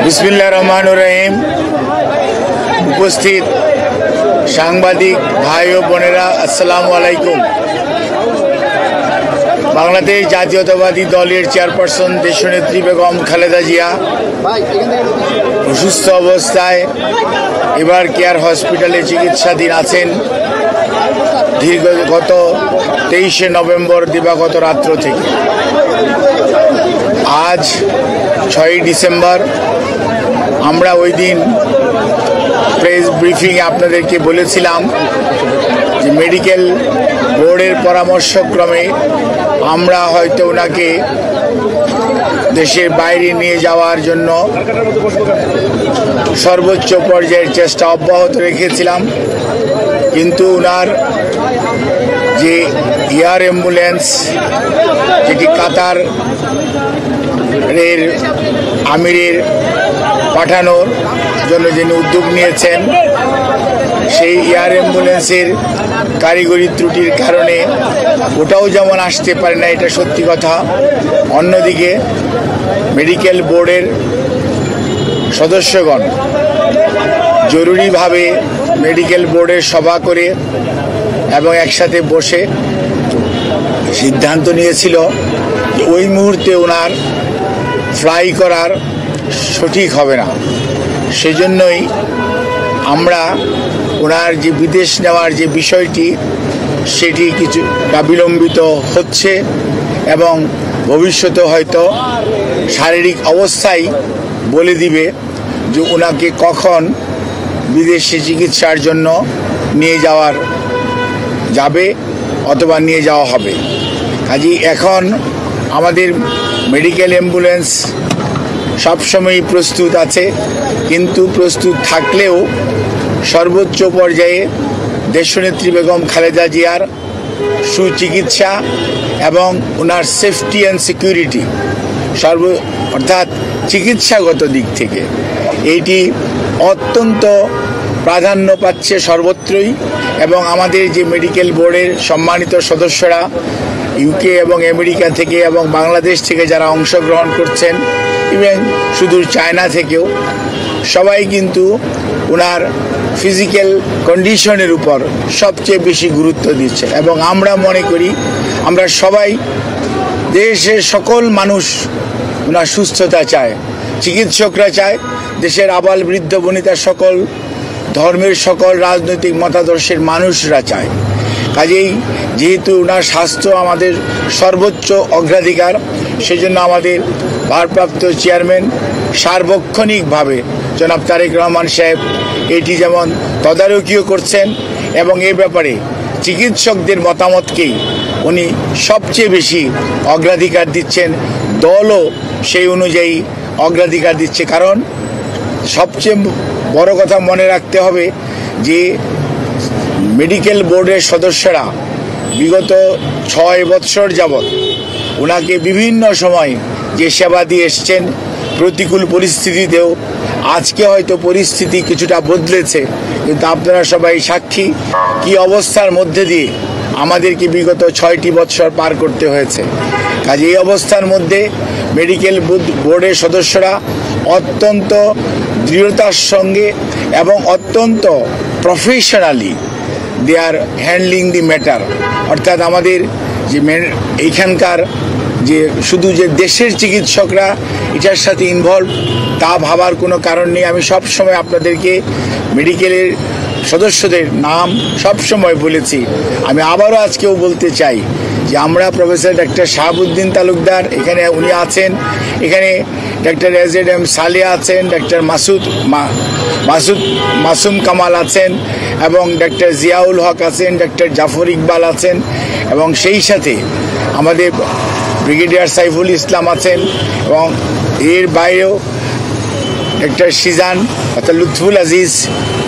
বিসমিল্লাহির রহমানির রহিম। উপস্থিত সাংবাদিক ভাই ও বোনেরা, আসসালামু আলাইকুম। বাংলাদেশ জাতীয়তাবাদী দলের চেয়ারপারসন দেশনেত্রী বেগম খালেদা জিয়া অসুস্থ অবস্থায় এবার কেয়ার হসপিটালে চিকিৎসাধীন আছেন গত 23শে নভেম্বর দিবাগত রাত্র থেকে। আজ 6ই ডিসেম্বর আমরা ওই দিন প্রেস ব্রিফিংয়ে আপনাদেরকে বলেছিলাম যে মেডিকেল বোর্ডের পরামর্শক্রমে আমরা হয়তো ওনাকে দেশের বাইরে নিয়ে যাওয়ার জন্য সর্বোচ্চ পর্যায়ের চেষ্টা অব্যাহত রেখেছিলাম, কিন্তু ওনার যে এয়ার অ্যাম্বুলেন্স যেটি কাতার আমিরের পাঠানোর জন্য যিনি উদ্যোগ নিয়েছেন, সেই এয়ার অ্যাম্বুলেন্সের কারিগরি ত্রুটির কারণে ওটাও যেমন আসতে পারে না, এটা সত্যি কথা। অন্যদিকে মেডিকেল বোর্ডের সদস্যগণ জরুরিভাবে মেডিকেল বোর্ডের সভা করে এবং একসাথে বসে সিদ্ধান্ত নিয়েছিল ওই মুহূর্তে ওনার ফ্লাই করার সঠিক হবে না। সেজন্যই আমরা ওনার যে বিদেশ নেওয়ার যে বিষয়টি সেটি কিছুটা বিলম্বিত হচ্ছে এবং ভবিষ্যতে হয়তো শারীরিক অবস্থাই বলে দিবে যে ওনাকে কখন বিদেশে চিকিৎসার জন্য নিয়ে যাবে অথবা নিয়ে যাওয়া হবে। কাজেই এখন আমাদের মেডিকেল অ্যাম্বুলেন্স সবসময়ই প্রস্তুত আছে, কিন্তু প্রস্তুত থাকলেও সর্বোচ্চ পর্যায়ে দেশনেত্রী বেগম খালেদা জিয়ার সুচিকিৎসা এবং ওনার সেফটি অ্যান্ড সিকিউরিটি অর্থাৎ চিকিৎসাগত দিক থেকে এইটি অত্যন্ত প্রাধান্য পাচ্ছে সর্বত্রই। এবং আমাদের যে মেডিকেল বোর্ডের সম্মানিত সদস্যরা ইউকে এবং আমেরিকা থেকে এবং বাংলাদেশ থেকে যারা অংশগ্রহণ করছেন, ইভেন সুদূর চায়না থেকেও, সবাই কিন্তু ওনার ফিজিক্যাল কন্ডিশনের উপর সবচেয়ে বেশি গুরুত্ব দিচ্ছে। এবং আমরা মনে করি আমরা সবাই, দেশের সকল মানুষ ওনার সুস্থতা চায়, চিকিৎসকরা চায়, দেশের আবাল বৃদ্ধ বনিতা সকল ধর্মের সকল রাজনৈতিক মতাদর্শের মানুষরা চায়। কাজেই যেহেতু ওনার স্বাস্থ্য আমাদের সর্বোচ্চ অগ্রাধিকার, সেজন্য আমাদের ভারপ্রাপ্ত চেয়ারম্যান সার্বক্ষণিকভাবে জনাব তারেক রহমান সাহেব এটি যেমন তদারকিও করছেন এবং এ ব্যাপারে চিকিৎসকদের মতামতকেই উনি সবচেয়ে বেশি অগ্রাধিকার দিচ্ছেন। দলও সেই অনুযায়ী অগ্রাধিকার দিচ্ছে, কারণ সবচেয়ে বড় কথা মনে রাখতে হবে যে মেডিকেল বোর্ডের সদস্যরা বিগত 6 বৎসর যাবৎ ওনাকে বিভিন্ন সময় যে সেবা দিয়ে এসছেন, প্রতিকূল পরিস্থিতিতেও। আজকে হয়তো পরিস্থিতি কিছুটা বদলেছে, কিন্তু আপনারা সবাই সাক্ষী কি অবস্থার মধ্যে দিয়ে আমাদেরকে বিগত 6টি বৎসর পার করতে হয়েছে। কাজে এই অবস্থার মধ্যে মেডিকেল বোর্ডের সদস্যরা অত্যন্ত দৃঢ়তার সঙ্গে এবং অত্যন্ত professionally they are handling the matter. অর্থাৎ আমাদের যে এইখানকার যে শুধু যে দেশের চিকিৎসকরা এটার সাথে ইনভলভ তা ভাবার কোনো কারণ নেই। আমি সবসময় আপনাদেরকে মেডিকেলের সদস্যদের নাম সবসময় বলেছি, আমি আবারও আজকেও বলতে চাই যে আমরা প্রফেসর ডক্টর শাহাবুদ্দিন তালুকদার এখানে উনি আছেন, এখানে ডক্টর এজেড.এম. সালে আছেন, ডক্টর মাসুম কামাল আছেন এবং ডক্টর জিয়াউল হক আছেন, ডক্টর জাফর ইকবাল আছেন এবং সেই সাথে আমাদের ব্রিগেডিয়ার সাইফুল ইসলাম আছেন এবং এর বাইরেও ডক্টর সিজান অর্থাৎ লুৎফুল আজিজ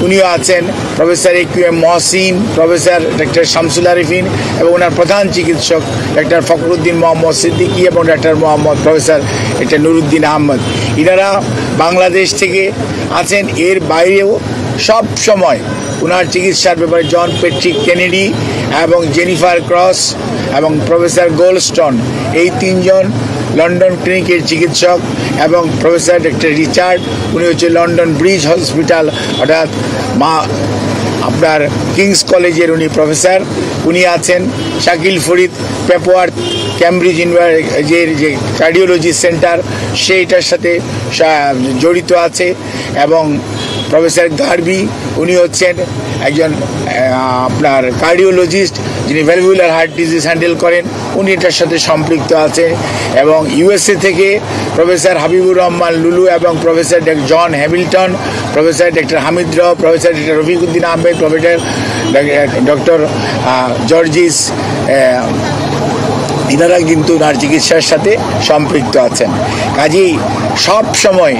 উনিও আছেন, professor A Q M. Mohsin, professor doctor Shamsul Arefin এবং ওনার প্রধান চিকিৎসক ডক্টর ফখরুদ্দিন মোহাম্মদ সিদ্দিকী এবং doctor professor doctor Nuruddin Ahmed, এনারা বাংলাদেশ থেকে আছেন। এর বাইরেও সব সময় ওনার চিকিৎসার ব্যাপারে জন পেট্রিক কেনেডি এবং জেনিফার ক্রস এবং প্রফেসর গোল্ডস্টোন, এই 3জন লন্ডন ক্লিনিকের চিকিৎসক, এবং প্রফেসর ডক্টর রিচার্ড, উনি হচ্ছে লন্ডন ব্রিজ হসপিটাল অর্থাৎ আপনার কিংস কলেজের উনি প্রফেসর, উনি আছেন। শাকিল ফরিদ পেপোয়ার ক্যামব্রিজ ইউনিভার্সিটির যে কার্ডিওলজি সেন্টার সেইটার সাথে জড়িত আছে, এবং প্রফেসর গার্বি উনি হচ্ছেন একজন আপনার কার্ডিওলজিস্ট যিনি ভ্যালভুলার হার্ট ডিজিজ হ্যান্ডেল করেন, উনি এটার সাথে সম্পৃক্ত আছেন। এবং ইউএসএ থেকে প্রফেসর হাবিবুর রহমান লুলু এবং professor John Hamilton, professor doctor Hamid Rao, professor doctor Rafiquddin Ahmed, professor doctor Jorjis, এনারা কিন্তু ওনার চিকিৎসার সাথে সম্পৃক্ত আছেন। কাজেই সব সময়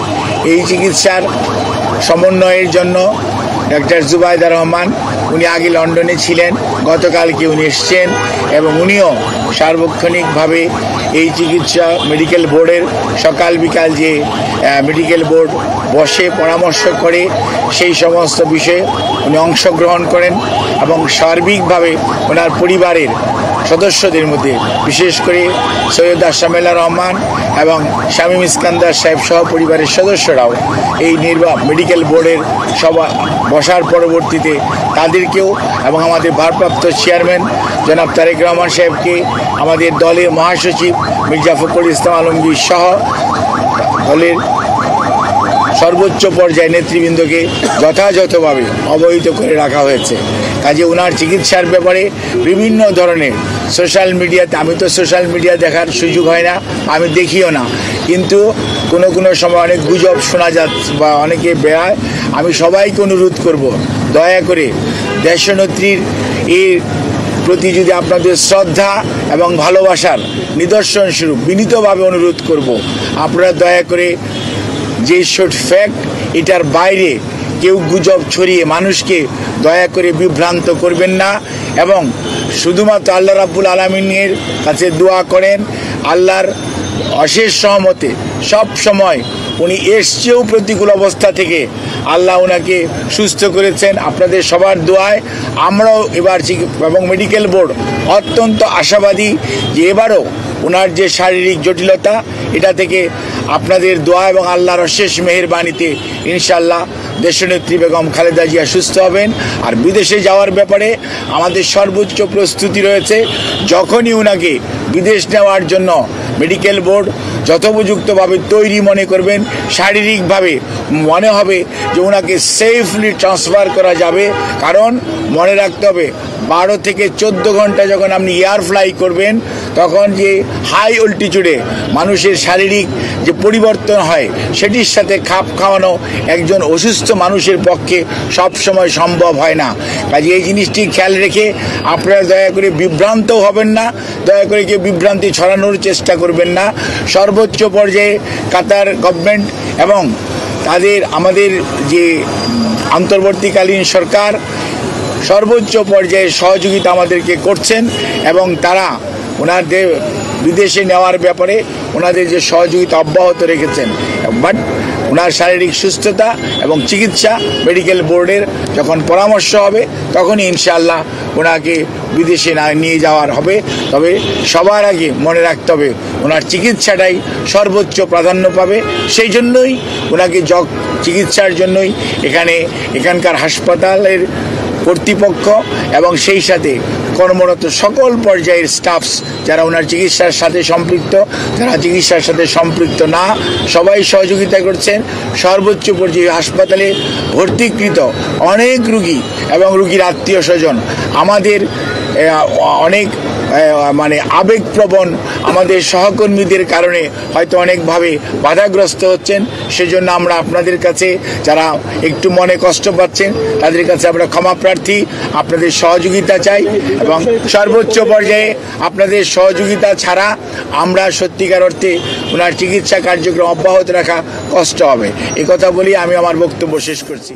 এই চিকিৎসার সমন্বয়ের জন্য ডক্টর জুবাইদা রহমান, উনি আগে লন্ডনে ছিলেন, গতকালকে উনি এসছেন, এবং উনিও সার্বক্ষণিকভাবে এই চিকিৎসা মেডিকেল বোর্ডের সকাল বিকাল যে মেডিকেল বোর্ড বসে পরামর্শ করে সেই সমস্ত বিষয়ে উনি অংশগ্রহণ করেন, এবং সার্বিকভাবে ওনার পরিবারের সদস্যদের মধ্যে বিশেষ করে সৈয়দ শামেলা রহমান এবং শামীম ইস্কান্দার সাহেব সহ পরিবারের সদস্যরাও এই মেডিকেল বোর্ডের সভা বসার পরবর্তীতে তাদেরকেও এবং আমাদের ভারপ্রাপ্ত চেয়ারম্যান জনাব তারেক রহমান সাহেবকে, আমাদের দলের মহাসচিব মির্জা ফখরুল ইসলাম আলমগীর সহ দলের সর্বোচ্চ পর্যায়ে নেতৃবৃন্দকে যথাযথভাবে অবহিত করে রাখা হয়েছে। কাজে ওনার চিকিৎসার ব্যাপারে বিভিন্ন ধরনের সোশ্যাল মিডিয়াতে, আমি তো সোশ্যাল মিডিয়া দেখার সুযোগ হয় না, আমি দেখিও না, কিন্তু কোনো সময় অনেক গুজব শোনা যাচ্ছে বা অনেকে বেড়ায়। আমি সবাইকে অনুরোধ করব, দয়া করে দেশনেত্রীর এর প্রতি যদি আপনাদের শ্রদ্ধা এবং ভালোবাসার নিদর্শন স্বরূপ বিনীতভাবে অনুরোধ করব, আপনারা দয়া করে যে শোট ফ্যাক্ট এটার বাইরে কেউ গুজব ছড়িয়ে মানুষকে দয়া করে বিভ্রান্ত করবেন না, এবং শুধুমাত্র আল্লাহ রাব্বুল আলামিনের কাছে দোয়া করেন আল্লাহর অশেষ সহমতে সব সময় উনি এসছেও প্রতিকূল অবস্থা থেকে আল্লাহ ওনাকে সুস্থ করেছেন। আপনাদের সবার দোয়ায় আমরাও এবার এবং মেডিকেল বোর্ড অত্যন্ত আশাবাদী যে এবারও ওনার যে শারীরিক জটিলতা এটা থেকে আপনাদের দোয়া এবং আল্লাহর অশেষ মেহেরবানিতে ইনশাআল্লাহ দেশনেত্রী বেগম খালেদা জিয়া সুস্থ হবেন। আর বিদেশে যাওয়ার ব্যাপারে আমাদের সর্বোচ্চ প্রস্তুতি রয়েছে। যখনই ওনাকে বিদেশ নেওয়ার জন্য মেডিকেল বোর্ড যথোপযুক্তভাবে তৈরি মনে করবেন, শারীরিকভাবে মনে হবে যে ওনাকে সেফলি ট্রান্সফার করা যাবে, কারণ মনে রাখতে হবে 12 থেকে 14 ঘন্টা যখন আপনি এয়ার ফ্লাই করবেন তখন যে হাই অল্টিটিউডে মানুষের শারীরিক যে পরিবর্তন হয় সেটির সাথে খাপ খাওয়ানো একজন অসুস্থ মানুষের পক্ষে সব সময় সম্ভব হয় না। কাজে এই জিনিসটি খেয়াল রেখে আপনারা দয়া করে বিভ্রান্ত হবেন না, দয়া করে কেউ বিভ্রান্তি ছড়ানোর চেষ্টা করবেন না। সর্বোচ্চ পর্যায়ে কাতার গভর্নমেন্ট এবং আমাদের যে অন্তর্বর্তীকালীন সরকার সর্বোচ্চ পর্যায়ে সহযোগিতা আমাদেরকে করছেন, এবং তারা ওনাদের বিদেশে নেওয়ার ব্যাপারে ওনাদের যে সহযোগিতা অব্যাহত রেখেছেন। বাট ওনার শারীরিক সুস্থতা এবং চিকিৎসা মেডিকেল বোর্ডের যখন পরামর্শ হবে তখনই ইনশাআল্লাহ ওনাকে বিদেশে নিয়ে যাওয়ার হবে। তবে সবার আগে মনে রাখতে হবে ওনার চিকিৎসাটাই সর্বোচ্চ প্রাধান্য পাবে। সেই জন্যই ওনাকে চিকিৎসার জন্যই এখানকার হাসপাতালের কর্তৃপক্ষ এবং সেই সাথে কর্মরত সকল পর্যায়ের স্টাফস যারা ওনার চিকিৎসার সাথে সম্পৃক্ত, যারা চিকিৎসার সাথে সম্পৃক্ত না, সবাই সহযোগিতা করছেন। সর্বোচ্চ পর্যায়ে হাসপাতালে ভর্তিকৃত অনেক রুগী এবং রুগীর আত্মীয় স্বজন আমাদের অনেক আবেগপ্রবণ আমাদের সহকর্মীদের কারণে হয়তো অনেকভাবে বাধাগ্রস্ত হচ্ছেন। সেজন্য আমরা আপনাদের কাছে যারা একটু মনে কষ্ট পাচ্ছেন তাদের কাছে আমরা ক্ষমা প্রার্থী, আপনাদের সহযোগিতা চাই, এবং সর্বোচ্চ পর্যায়ে আপনাদের সহযোগিতা ছাড়া আমরা সত্যিকার অর্থে ওনার চিকিৎসা কার্যক্রম অব্যাহত রাখা কষ্ট হবে। একথা বলি আমি আমার বক্তব্য শেষ করছি।